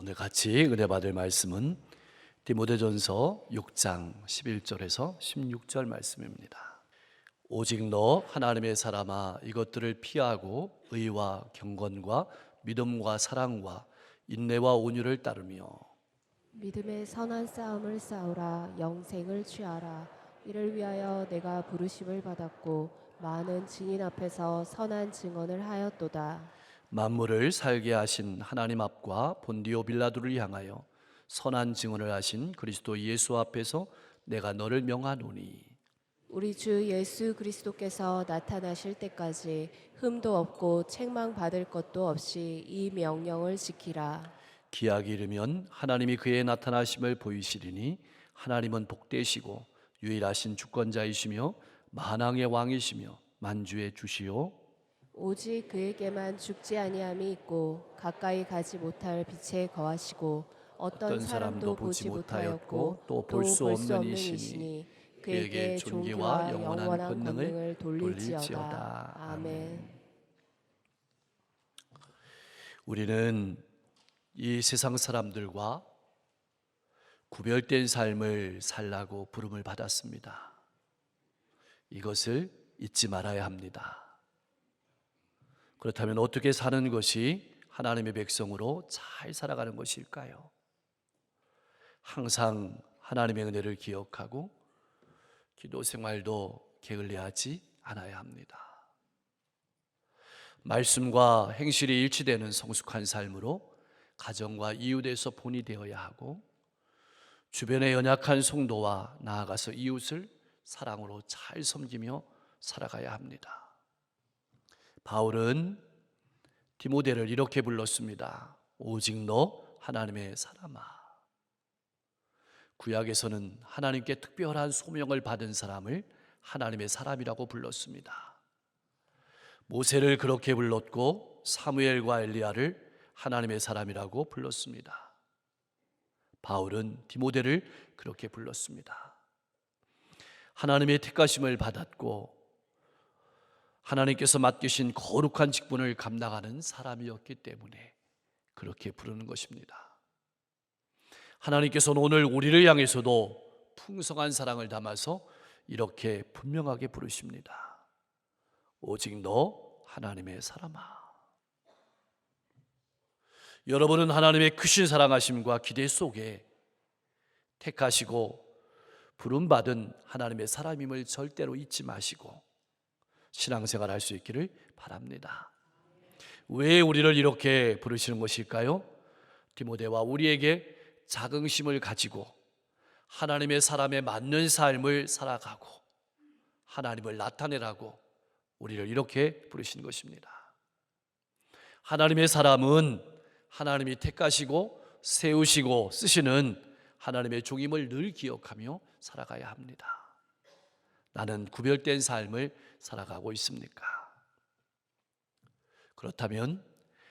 오늘 같이 은혜 받을 말씀은 디모데전서 6장 11절에서 16절 말씀입니다. 오직 너 하나님의 사람아 이것들을 피하고 의와 경건과 믿음과 사랑과 인내와 온유를 따르며 믿음의 선한 싸움을 싸우라. 영생을 취하라. 이를 위하여 내가 부르심을 받았고 많은 증인 앞에서 선한 증언을 하였도다. 만물을 살게 하신 하나님 앞과 본디오 빌라도를 향하여 선한 증언을 하신 그리스도 예수 앞에서 내가 너를 명하노니 우리 주 예수 그리스도께서 나타나실 때까지 흠도 없고 책망받을 것도 없이 이 명령을 지키라. 기약이 이르면 하나님이 그의 나타나심을 보이시리니 하나님은 복되시고 유일하신 주권자이시며 만왕의 왕이시며 만주의 주시요 오직 그에게만 죽지 아니함이 있고 가까이 가지 못할 빛에 거하시고 어떤 사람도 보지 못하였고 또 볼 수 없는 이시니 그에게 존귀와 영원한 권능을 돌릴지어다. 아멘. 우리는 이 세상 사람들과 구별된 삶을 살라고 부름을 받았습니다. 이것을 잊지 말아야 합니다. 그렇다면 어떻게 사는 것이 하나님의 백성으로 잘 살아가는 것일까요? 항상 하나님의 은혜를 기억하고 기도 생활도 게을리하지 않아야 합니다. 말씀과 행실이 일치되는 성숙한 삶으로 가정과 이웃에서 본이 되어야 하고 주변의 연약한 성도와 나아가서 이웃을 사랑으로 잘 섬기며 살아가야 합니다. 바울은 디모데를 이렇게 불렀습니다. 오직 너 하나님의 사람아. 구약에서는 하나님께 특별한 소명을 받은 사람을 하나님의 사람이라고 불렀습니다. 모세를 그렇게 불렀고 사무엘과 엘리야를 하나님의 사람이라고 불렀습니다. 바울은 디모데를 그렇게 불렀습니다. 하나님의 택하심을 받았고 하나님께서 맡기신 거룩한 직분을 감당하는 사람이었기 때문에 그렇게 부르는 것입니다. 하나님께서는 오늘 우리를 향해서도 풍성한 사랑을 담아서 이렇게 분명하게 부르십니다. 오직 너 하나님의 사람아. 여러분은 하나님의 크신 사랑하심과 기대 속에 택하시고 부름받은 하나님의 사람임을 절대로 잊지 마시고 신앙생활 할 수 있기를 바랍니다. 왜 우리를 이렇게 부르시는 것일까요? 디모데와 우리에게 자긍심을 가지고 하나님의 사람에 맞는 삶을 살아가고 하나님을 나타내라고 우리를 이렇게 부르신 것입니다. 하나님의 사람은 하나님이 택하시고 세우시고 쓰시는 하나님의 종임을 늘 기억하며 살아가야 합니다. 나는 구별된 삶을 살아가고 있습니까? 그렇다면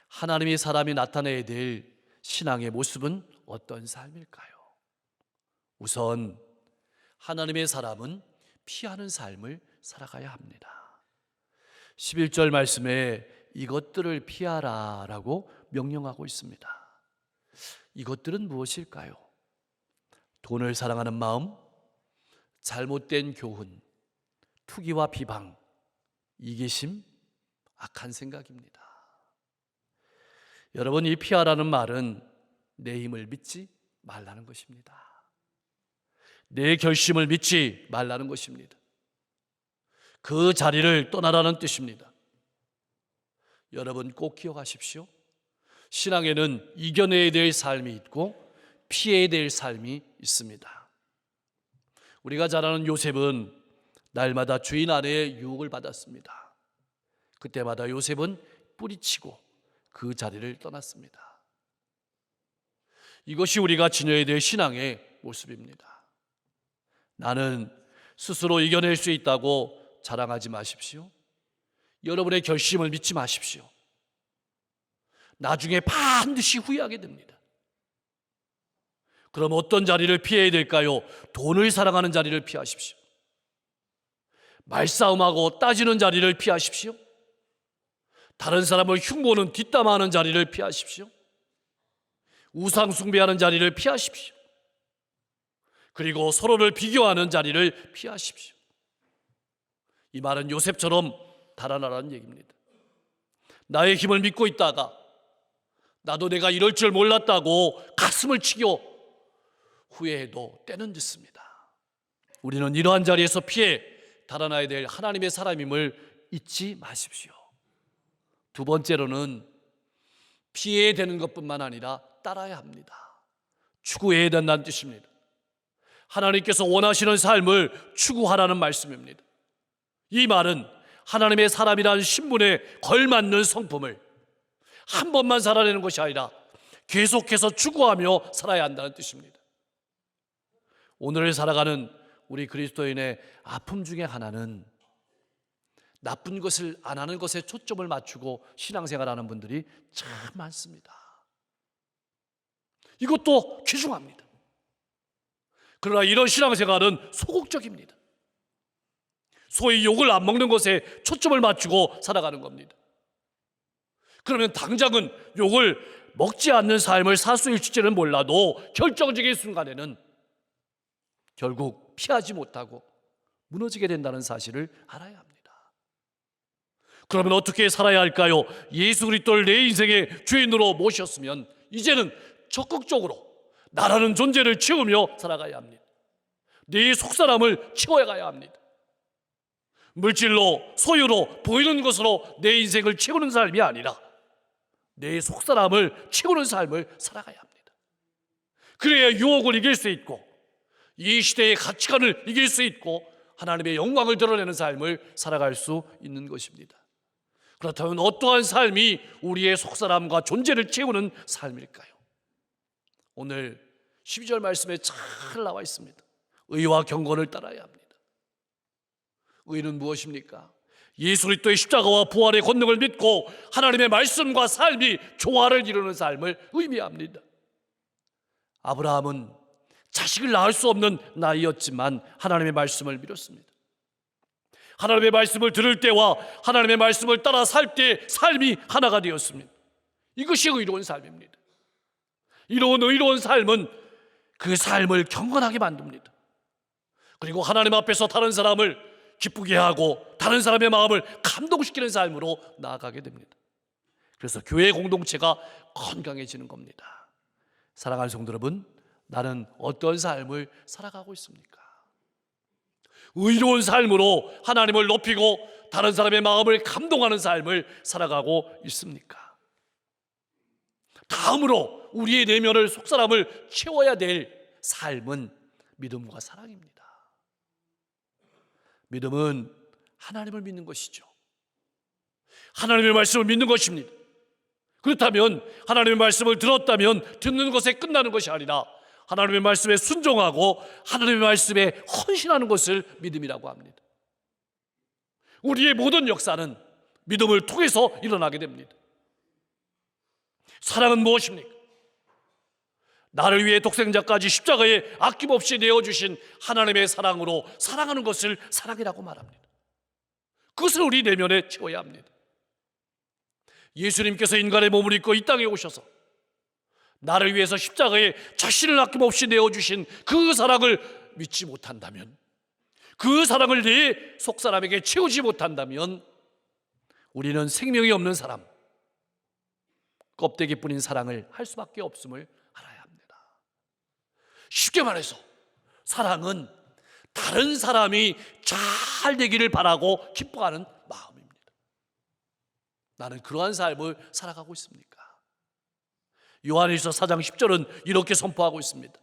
하나님의 사람이 나타내야 될 신앙의 모습은 어떤 삶일까요? 우선 하나님의 사람은 피하는 삶을 살아가야 합니다. 11절 말씀에 이것들을 피하라 라고 명령하고 있습니다. 이것들은 무엇일까요? 돈을 사랑하는 마음, 잘못된 교훈, 투기와 비방, 이기심, 악한 생각입니다. 여러분, 이 피하라는 말은 내 힘을 믿지 말라는 것입니다. 내 결심을 믿지 말라는 것입니다. 그 자리를 떠나라는 뜻입니다. 여러분 꼭 기억하십시오. 신앙에는 이겨내야 될 삶이 있고 피해야 될 삶이 있습니다. 우리가 잘 아는 요셉은 날마다 주인 아내의 유혹을 받았습니다. 그때마다 요셉은 뿌리치고 그 자리를 떠났습니다. 이것이 우리가 지녀야 될 신앙의 모습입니다. 나는 스스로 이겨낼 수 있다고 자랑하지 마십시오. 여러분의 결심을 믿지 마십시오. 나중에 반드시 후회하게 됩니다. 그럼 어떤 자리를 피해야 될까요? 돈을 사랑하는 자리를 피하십시오. 말싸움하고 따지는 자리를 피하십시오. 다른 사람을 흉보는 뒷담화하는 자리를 피하십시오. 우상 숭배하는 자리를 피하십시오. 그리고 서로를 비교하는 자리를 피하십시오. 이 말은 요셉처럼 달아나라는 얘기입니다. 나의 힘을 믿고 있다가 나도 내가 이럴 줄 몰랐다고 가슴을 치고 후회해도 때는 늦습니다. 우리는 이러한 자리에서 피해 달아나야 될 하나님의 사람임을 잊지 마십시오. 두 번째로는 피해야 되는 것뿐만 아니라 따라야 합니다. 추구해야 된다는 뜻입니다. 하나님께서 원하시는 삶을 추구하라는 말씀입니다. 이 말은 하나님의 사람이라는 신분에 걸맞는 성품을 한 번만 살아내는 것이 아니라 계속해서 추구하며 살아야 한다는 뜻입니다. 오늘을 살아가는 우리 그리스도인의 아픔 중에 하나는 나쁜 것을 안 하는 것에 초점을 맞추고 신앙생활하는 분들이 참 많습니다. 이것도 귀중합니다. 그러나 이런 신앙생활은 소극적입니다. 소위 욕을 안 먹는 것에 초점을 맞추고 살아가는 겁니다. 그러면 당장은 욕을 먹지 않는 삶을 살 수 있을지는 몰라도 결정적인 순간에는 결국 피하지 못하고 무너지게 된다는 사실을 알아야 합니다. 그러면 어떻게 살아야 할까요? 예수 그리스도를 내 인생의 주인으로 모셨으면 이제는 적극적으로 나라는 존재를 채우며 살아가야 합니다. 내 속사람을 채워가야 합니다. 물질로, 소유로, 보이는 것으로 내 인생을 채우는 삶이 아니라 내 속사람을 채우는 삶을 살아가야 합니다. 그래야 유혹을 이길 수 있고 이 시대의 가치관을 이길 수 있고 하나님의 영광을 드러내는 삶을 살아갈 수 있는 것입니다. 그렇다면 어떠한 삶이 우리의 속사람과 존재를 채우는 삶일까요? 오늘 12절 말씀에 잘 나와 있습니다. 의와 경건을 따라야 합니다. 의는 무엇입니까? 예수 그리스도의 십자가와 부활의 권능을 믿고 하나님의 말씀과 삶이 조화를 이루는 삶을 의미합니다. 아브라함은 자식을 낳을 수 없는 나이였지만 하나님의 말씀을 믿었습니다. 하나님의 말씀을 들을 때와 하나님의 말씀을 따라 살 때 삶이 하나가 되었습니다. 이것이 의로운 삶입니다. 이런 의로운 삶은 그 삶을 경건하게 만듭니다. 그리고 하나님 앞에서 다른 사람을 기쁘게 하고 다른 사람의 마음을 감동시키는 삶으로 나아가게 됩니다. 그래서 교회 공동체가 건강해지는 겁니다. 사랑하는 성도 여러분, 나는 어떤 삶을 살아가고 있습니까? 의로운 삶으로 하나님을 높이고 다른 사람의 마음을 감동하는 삶을 살아가고 있습니까? 다음으로 우리의 내면을 속사람을 채워야 될 삶은 믿음과 사랑입니다. 믿음은 하나님을 믿는 것이죠. 하나님의 말씀을 믿는 것입니다. 그렇다면 하나님의 말씀을 들었다면 듣는 것에 끝나는 것이 아니라 하나님의 말씀에 순종하고 하나님의 말씀에 헌신하는 것을 믿음이라고 합니다. 우리의 모든 역사는 믿음을 통해서 일어나게 됩니다. 사랑은 무엇입니까? 나를 위해 독생자까지 십자가에 아낌없이 내어주신 하나님의 사랑으로 사랑하는 것을 사랑이라고 말합니다. 그것을 우리 내면에 채워야 합니다. 예수님께서 인간의 몸을 입고 이 땅에 오셔서 나를 위해서 십자가에 자신을 아낌없이 내어주신 그 사랑을 믿지 못한다면, 그 사랑을 내 속사람에게 채우지 못한다면 우리는 생명이 없는 사람, 껍데기뿐인 사랑을 할 수밖에 없음을 알아야 합니다. 쉽게 말해서 사랑은 다른 사람이 잘 되기를 바라고 기뻐하는 마음입니다. 나는 그러한 삶을 살아가고 있습니까? 요한일서 4장 10절은 이렇게 선포하고 있습니다.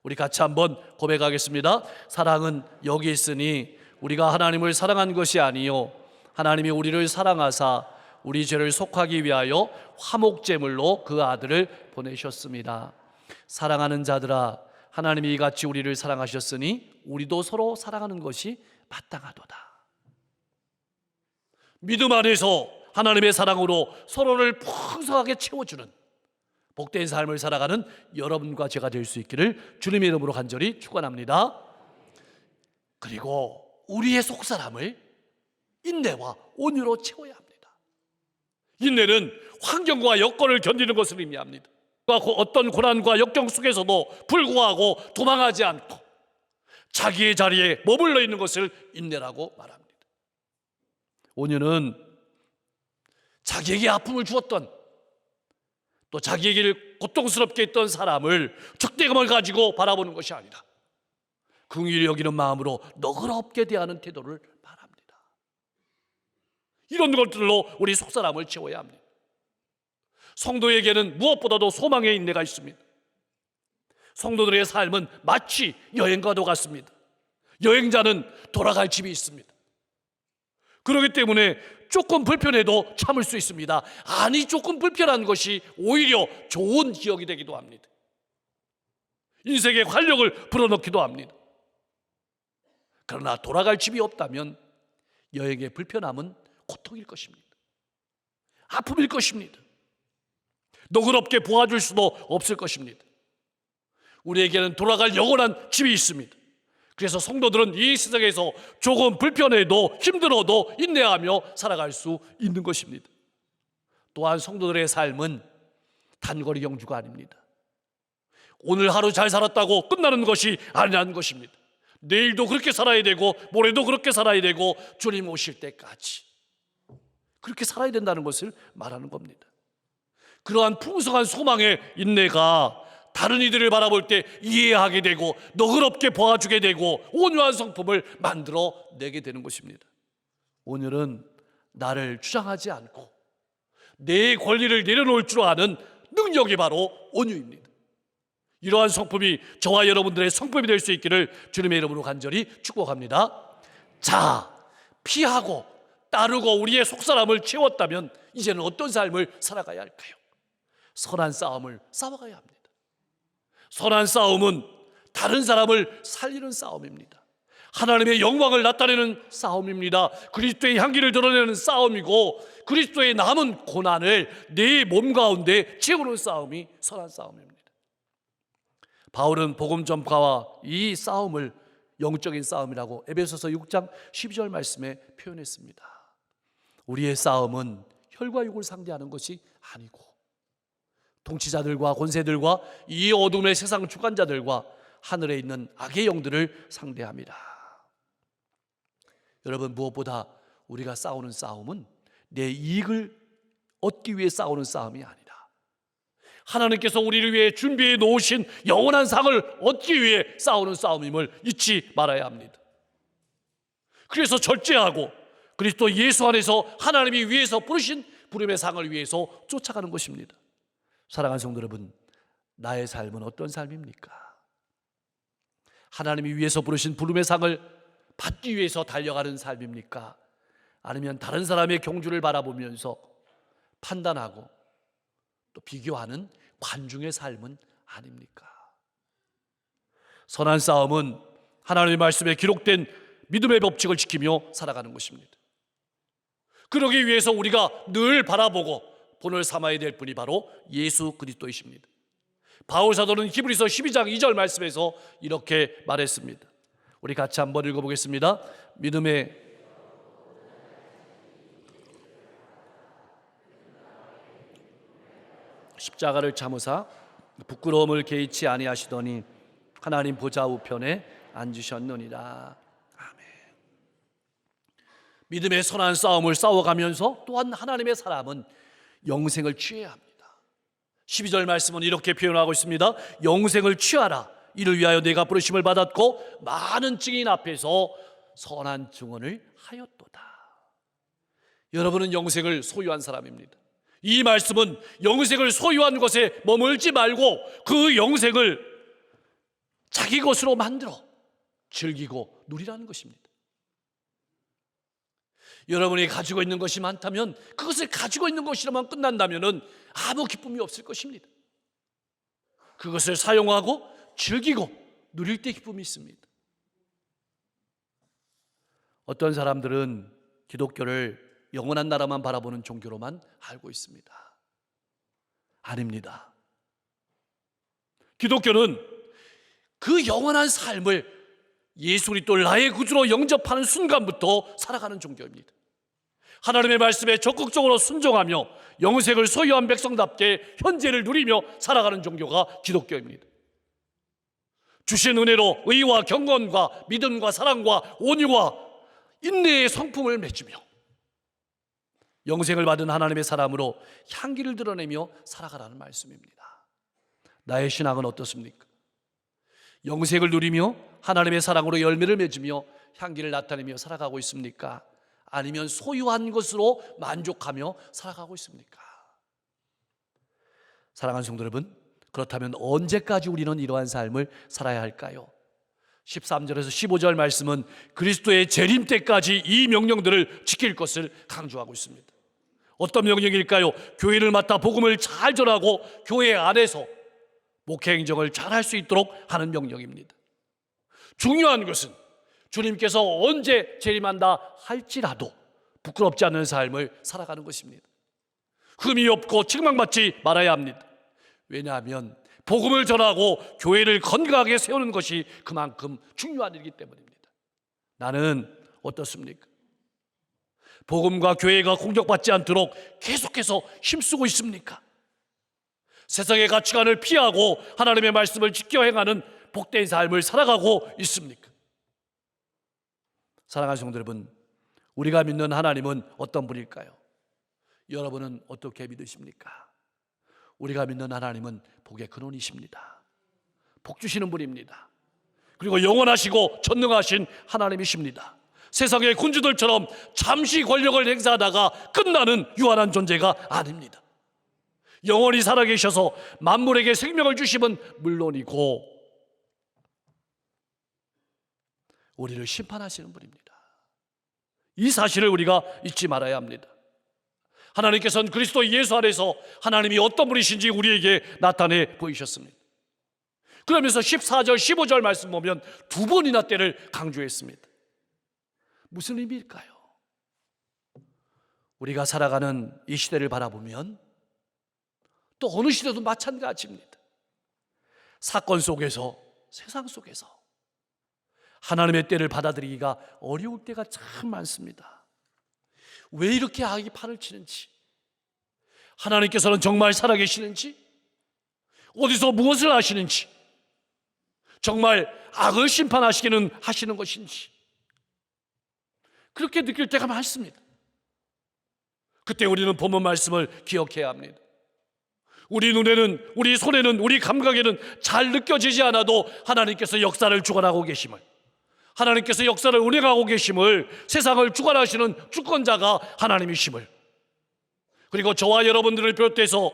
우리 같이 한번 고백하겠습니다. 사랑은 여기 있으니 우리가 하나님을 사랑한 것이 아니요 하나님이 우리를 사랑하사 우리 죄를 속하기 위하여 화목제물로 그 아들을 보내셨습니다. 사랑하는 자들아, 하나님이 이같이 우리를 사랑하셨으니 우리도 서로 사랑하는 것이 마땅하도다. 믿음 안에서 하나님의 사랑으로 서로를 풍성하게 채워주는 복된 삶을 살아가는 여러분과 제가 될 수 있기를 주님의 이름으로 간절히 축원합니다. 그리고 우리의 속사람을 인내와 온유로 채워야 합니다. 인내는 환경과 여건을 견디는 것을 의미합니다. 어떤 고난과 역경 속에서도 불구하고 도망하지 않고 자기의 자리에 머물러 있는 것을 인내라고 말합니다. 온유는 자기에게 아픔을 주었던, 또 자기에게 고통스럽게 했던 사람을 적대감을 가지고 바라보는 것이 아니라 긍휼히 여기는 마음으로 너그럽게 대하는 태도를 말합니다. 이런 것들로 우리 속사람을 채워야 합니다. 성도에게는 무엇보다도 소망의 인내가 있습니다. 성도들의 삶은 마치 여행과도 같습니다. 여행자는 돌아갈 집이 있습니다. 그렇기 때문에 조금 불편해도 참을 수 있습니다. 아니, 조금 불편한 것이 오히려 좋은 기억이 되기도 합니다. 인생의 활력을 불어넣기도 합니다. 그러나 돌아갈 집이 없다면 여행의 불편함은 고통일 것입니다. 아픔일 것입니다. 너그럽게 보아줄 수도 없을 것입니다. 우리에게는 돌아갈 영원한 집이 있습니다. 그래서 성도들은 이 세상에서 조금 불편해도 힘들어도 인내하며 살아갈 수 있는 것입니다. 또한 성도들의 삶은 단거리 경주가 아닙니다. 오늘 하루 잘 살았다고 끝나는 것이 아니라는 것입니다. 내일도 그렇게 살아야 되고 모레도 그렇게 살아야 되고 주님 오실 때까지 그렇게 살아야 된다는 것을 말하는 겁니다. 그러한 풍성한 소망의 인내가 다른 이들을 바라볼 때 이해하게 되고 너그럽게 보아주게 되고 온유한 성품을 만들어 내게 되는 것입니다. 온유는 나를 주장하지 않고 내 권리를 내려놓을 줄 아는 능력이 바로 온유입니다. 이러한 성품이 저와 여러분들의 성품이 될 수 있기를 주님의 이름으로 간절히 축복합니다. 자, 피하고 따르고 우리의 속사람을 채웠다면 이제는 어떤 삶을 살아가야 할까요? 선한 싸움을 싸워가야 합니다. 선한 싸움은 다른 사람을 살리는 싸움입니다. 하나님의 영광을 나타내는 싸움입니다. 그리스도의 향기를 드러내는 싸움이고 그리스도의 남은 고난을 내 몸 가운데 채우는 싸움이 선한 싸움입니다. 바울은 복음 전파와 이 싸움을 영적인 싸움이라고 에베소서 6장 12절 말씀에 표현했습니다. 우리의 싸움은 혈과 육을 상대하는 것이 아니고 통치자들과 권세들과 이 어둠의 세상 주관자들과 하늘에 있는 악의 영들을 상대합니다. 여러분, 무엇보다 우리가 싸우는 싸움은 내 이익을 얻기 위해 싸우는 싸움이 아니라 하나님께서 우리를 위해 준비해 놓으신 영원한 상을 얻기 위해 싸우는 싸움임을 잊지 말아야 합니다. 그래서 절제하고 그리스도 예수 안에서 하나님이 위해서 부르신 부름의 상을 위해서 쫓아가는 것입니다. 사랑하는 성도 여러분, 나의 삶은 어떤 삶입니까? 하나님이 위해서 부르신 부름의 상을 받기 위해서 달려가는 삶입니까? 아니면 다른 사람의 경주를 바라보면서 판단하고 또 비교하는 관중의 삶은 아닙니까? 선한 싸움은 하나님의 말씀에 기록된 믿음의 법칙을 지키며 살아가는 것입니다. 그러기 위해서 우리가 늘 바라보고 본을 삼아야 될 분이 바로 예수 그리스도이십니다. 바울 사도는 히브리서 12장 2절 말씀에서 이렇게 말했습니다. 우리 같이 한번 읽어보겠습니다. 믿음의 십자가를 참으사 부끄러움을 개의치 아니하시더니 하나님 보좌 우편에 앉으셨느니라. 아멘. 믿음의 선한 싸움을 싸워가면서 또한 하나님의 사람은 영생을 취해야 합니다. 12절 말씀은 이렇게 표현하고 있습니다. 영생을 취하라. 이를 위하여 내가 부르심을 받았고 많은 증인 앞에서 선한 증언을 하였도다. 여러분은 영생을 소유한 사람입니다. 이 말씀은 영생을 소유한 것에 머물지 말고 그 영생을 자기 것으로 만들어 즐기고 누리라는 것입니다. 여러분이 가지고 있는 것이 많다면 그것을 가지고 있는 것이로만 끝난다면 아무 기쁨이 없을 것입니다. 그것을 사용하고 즐기고 누릴 때 기쁨이 있습니다. 어떤 사람들은 기독교를 영원한 나라만 바라보는 종교로만 알고 있습니다. 아닙니다. 기독교는 그 영원한 삶을 예수 그리스도 나의 구주로 영접하는 순간부터 살아가는 종교입니다. 하나님의 말씀에 적극적으로 순종하며 영생을 소유한 백성답게 현재를 누리며 살아가는 종교가 기독교입니다. 주신 은혜로 의와 경건과 믿음과 사랑과 온유와 인내의 성품을 맺으며 영생을 받은 하나님의 사람으로 향기를 드러내며 살아가라는 말씀입니다. 나의 신앙은 어떻습니까? 영생을 누리며 하나님의 사랑으로 열매를 맺으며 향기를 나타내며 살아가고 있습니까? 아니면 소유한 것으로 만족하며 살아가고 있습니까? 사랑하는 성도 여러분, 그렇다면 언제까지 우리는 이러한 삶을 살아야 할까요? 13절에서 15절 말씀은 그리스도의 재림 때까지 이 명령들을 지킬 것을 강조하고 있습니다. 어떤 명령일까요? 교회를 맡아 복음을 잘 전하고 교회 안에서 목회 행정을 잘 할 수 있도록 하는 명령입니다. 중요한 것은 주님께서 언제 재림한다 할지라도 부끄럽지 않은 삶을 살아가는 것입니다. 흠이 없고 책망받지 말아야 합니다. 왜냐하면 복음을 전하고 교회를 건강하게 세우는 것이 그만큼 중요한 일이기 때문입니다. 나는 어떻습니까? 복음과 교회가 공격받지 않도록 계속해서 힘쓰고 있습니까? 세상의 가치관을 피하고 하나님의 말씀을 지켜 행하는 복된 삶을 살아가고 있습니까? 사랑하는 성도 여러분, 우리가 믿는 하나님은 어떤 분일까요? 여러분은 어떻게 믿으십니까? 우리가 믿는 하나님은 복의 근원이십니다. 복 주시는 분입니다. 그리고 영원하시고 전능하신 하나님이십니다. 세상의 군주들처럼 잠시 권력을 행사하다가 끝나는 유한한 존재가 아닙니다. 영원히 살아계셔서 만물에게 생명을 주심은 물론이고 우리를 심판하시는 분입니다. 이 사실을 우리가 잊지 말아야 합니다. 하나님께서는 그리스도 예수 안에서 하나님이 어떤 분이신지 우리에게 나타내 보이셨습니다. 그러면서 14절 15절 말씀 보면 두 번이나 때를 강조했습니다. 무슨 의미일까요? 우리가 살아가는 이 시대를 바라보면 또 어느 시대도 마찬가지입니다. 사건 속에서, 세상 속에서 하나님의 때를 받아들이기가 어려울 때가 참 많습니다. 왜 이렇게 악이 판을 치는지, 하나님께서는 정말 살아계시는지, 어디서 무엇을 하시는지, 정말 악을 심판하시기는 하시는 것인지 그렇게 느낄 때가 많습니다. 그때 우리는 본문 말씀을 기억해야 합니다. 우리 눈에는, 우리 손에는, 우리 감각에는 잘 느껴지지 않아도 하나님께서 역사를 주관하고 계심을, 하나님께서 역사를 운행하고 계심을, 세상을 주관하시는 주권자가 하나님이심을, 그리고 저와 여러분들을 비롯해서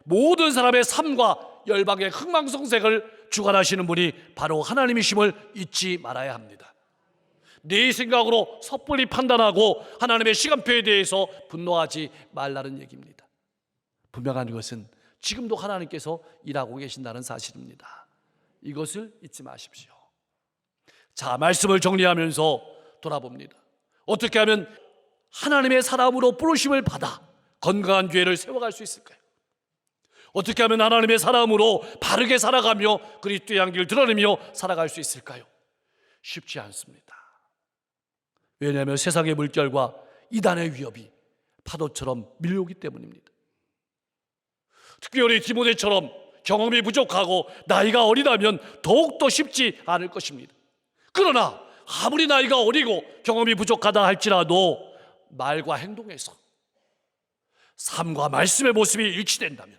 모든 사람의 삶과 열방의 흥망성쇠를 주관하시는 분이 바로 하나님이심을 잊지 말아야 합니다. 내 생각으로 섣불리 판단하고 하나님의 시간표에 대해서 분노하지 말라는 얘기입니다. 분명한 것은 지금도 하나님께서 일하고 계신다는 사실입니다. 이것을 잊지 마십시오. 자, 말씀을 정리하면서 돌아봅니다. 어떻게 하면 하나님의 사람으로 부르심을 받아 건강한 교회를 세워갈 수 있을까요? 어떻게 하면 하나님의 사람으로 바르게 살아가며 그리스도의 향기를 드러내며 살아갈 수 있을까요? 쉽지 않습니다. 왜냐하면 세상의 물결과 이단의 위협이 파도처럼 밀려오기 때문입니다. 특별히 디모데처럼 경험이 부족하고 나이가 어리다면 더욱더 쉽지 않을 것입니다. 그러나 아무리 나이가 어리고 경험이 부족하다 할지라도 말과 행동에서 삶과 말씀의 모습이 일치된다면,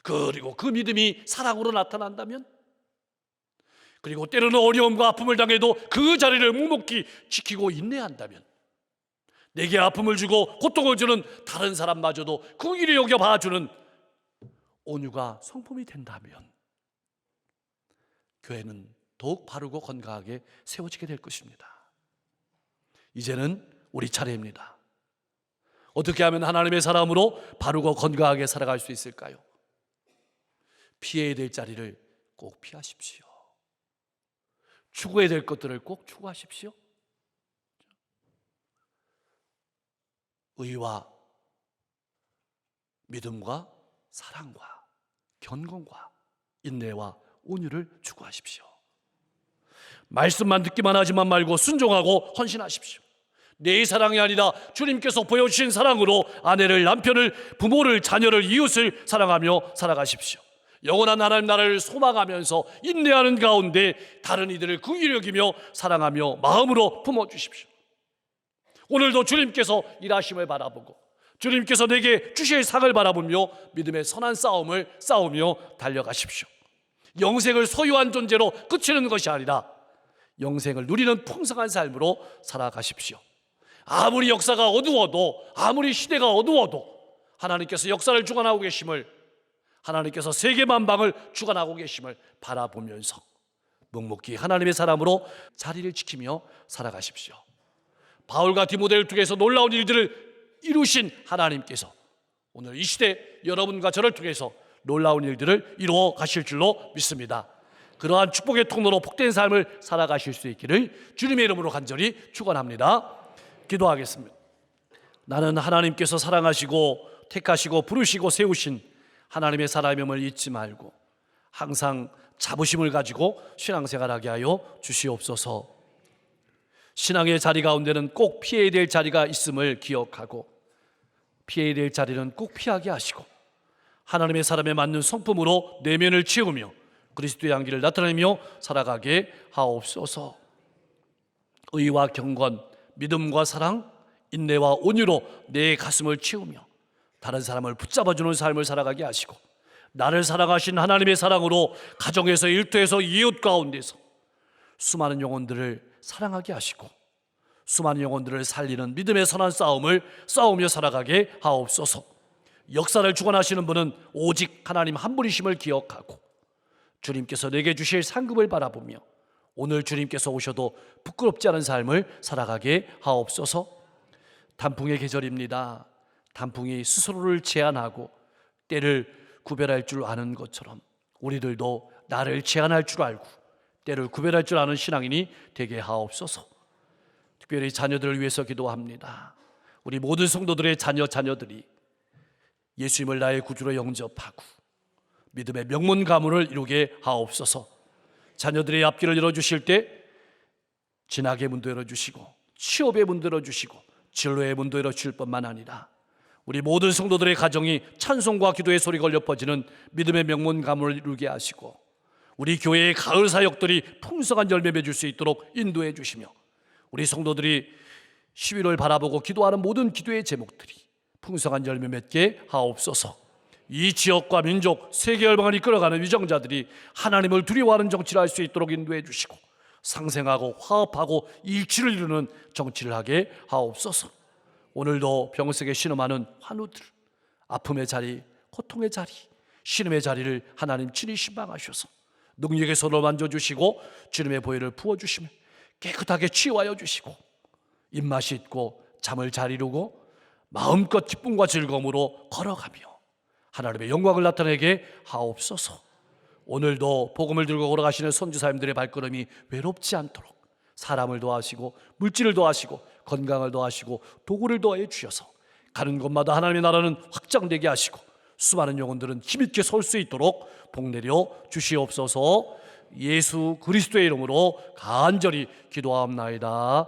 그리고 그 믿음이 사랑으로 나타난다면, 그리고 때로는 어려움과 아픔을 당해도 그 자리를 묵묵히 지키고 인내한다면, 내게 아픔을 주고 고통을 주는 다른 사람마저도 긍휼히 여겨 봐주는 온유가 성품이 된다면 교회는 더욱 바르고 건강하게 세워지게 될 것입니다. 이제는 우리 차례입니다. 어떻게 하면 하나님의 사람으로 바르고 건강하게 살아갈 수 있을까요? 피해야 될 자리를 꼭 피하십시오. 추구해야 될 것들을 꼭 추구하십시오. 의와 믿음과 사랑과 견건과 인내와 온유를 추구하십시오. 말씀만 듣기만 하지만 말고 순종하고 헌신하십시오. 내 사랑이 아니라 주님께서 보여주신 사랑으로 아내를, 남편을, 부모를, 자녀를, 이웃을 사랑하며 살아가십시오. 영원한 하나님 나라를 소망하면서 인내하는 가운데 다른 이들을 긍휼히 여기며 사랑하며 마음으로 품어주십시오. 오늘도 주님께서 일하심을 바라보고 주님께서 내게 주실 상을 바라보며 믿음의 선한 싸움을 싸우며 달려가십시오. 영생을 소유한 존재로 그치는 것이 아니라 영생을 누리는 풍성한 삶으로 살아가십시오. 아무리 역사가 어두워도, 아무리 시대가 어두워도 하나님께서 역사를 주관하고 계심을, 하나님께서 세계 만방을 주관하고 계심을 바라보면서 묵묵히 하나님의 사람으로 자리를 지키며 살아가십시오. 바울과 디모데를 통해서 놀라운 일들을 이루신 하나님께서 오늘 이 시대 여러분과 저를 통해서 놀라운 일들을 이루어 가실 줄로 믿습니다. 그러한 축복의 통로로 복된 삶을 살아가실 수 있기를 주님의 이름으로 간절히 축원합니다. 기도하겠습니다. 나는 하나님께서 사랑하시고 택하시고 부르시고 세우신 하나님의 사람임을 잊지 말고 항상 자부심을 가지고 신앙생활하게 하여 주시옵소서. 신앙의 자리 가운데는 꼭 피해야 될 자리가 있음을 기억하고 피해야 될 자리는 꼭 피하게 하시고 하나님의 사람에 맞는 성품으로 내면을 채우며 그리스도의 향기를 나타내며 살아가게 하옵소서. 의와 경건, 믿음과 사랑, 인내와 온유로 내 가슴을 채우며 다른 사람을 붙잡아주는 삶을 살아가게 하시고 나를 사랑하신 하나님의 사랑으로 가정에서, 일터에서, 이웃 가운데서 수많은 영혼들을 사랑하게 하시고 수많은 영혼들을 살리는 믿음의 선한 싸움을 싸우며 살아가게 하옵소서. 역사를 주관하시는 분은 오직 하나님 한 분이심을 기억하고 주님께서 내게 주실 상급을 바라보며 오늘 주님께서 오셔도 부끄럽지 않은 삶을 살아가게 하옵소서. 단풍의 계절입니다. 단풍이 스스로를 제한하고 때를 구별할 줄 아는 것처럼 우리들도 나를 제한할 줄 알고 때를 구별할 줄 아는 신앙인이 되게 하옵소서. 특별히 자녀들을 위해서 기도합니다. 우리 모든 성도들의 자녀들이 예수님을 나의 구주로 영접하고 믿음의 명문 가문을 이루게 하옵소서. 자녀들의 앞길을 열어주실 때 진학의 문도 열어주시고 취업의 문도 열어주시고 진로의 문도 열어주실 뿐만 아니라 우리 모든 성도들의 가정이 찬송과 기도의 소리 걸려 퍼지는 믿음의 명문 가문을 이루게 하시고 우리 교회의 가을 사역들이 풍성한 열매 맺을 수 있도록 인도해 주시며 우리 성도들이 11월 바라보고 기도하는 모든 기도의 제목들이 풍성한 열매 맺게 하옵소서. 이 지역과 민족, 세계 열방을 이끌어가는 위정자들이 하나님을 두려워하는 정치를 할 수 있도록 인도해 주시고 상생하고 화합하고 일치를 이루는 정치를 하게 하옵소서. 오늘도 병석에 신음하는 환우들, 아픔의 자리, 고통의 자리, 신음의 자리를 하나님 친히 신방하셔서 능력의 손으로 만져주시고 주님의 보혈을 부어주시며 깨끗하게 치유하여 주시고 입맛이 있고 잠을 잘 이루고 마음껏 기쁨과 즐거움으로 걸어가며 하나님의 영광을 나타내게 하옵소서. 오늘도 복음을 들고 걸어가시는 선지자님들의 발걸음이 외롭지 않도록 사람을 도와주시고 물질을 도와주시고 건강을 도와주시고 도구를 도와해 주셔서 가는 곳마다 하나님의 나라는 확장되게 하시고 수많은 영혼들은 힘있게 설 수 있도록 복내려 주시옵소서. 예수 그리스도의 이름으로 간절히 기도하옵나이다.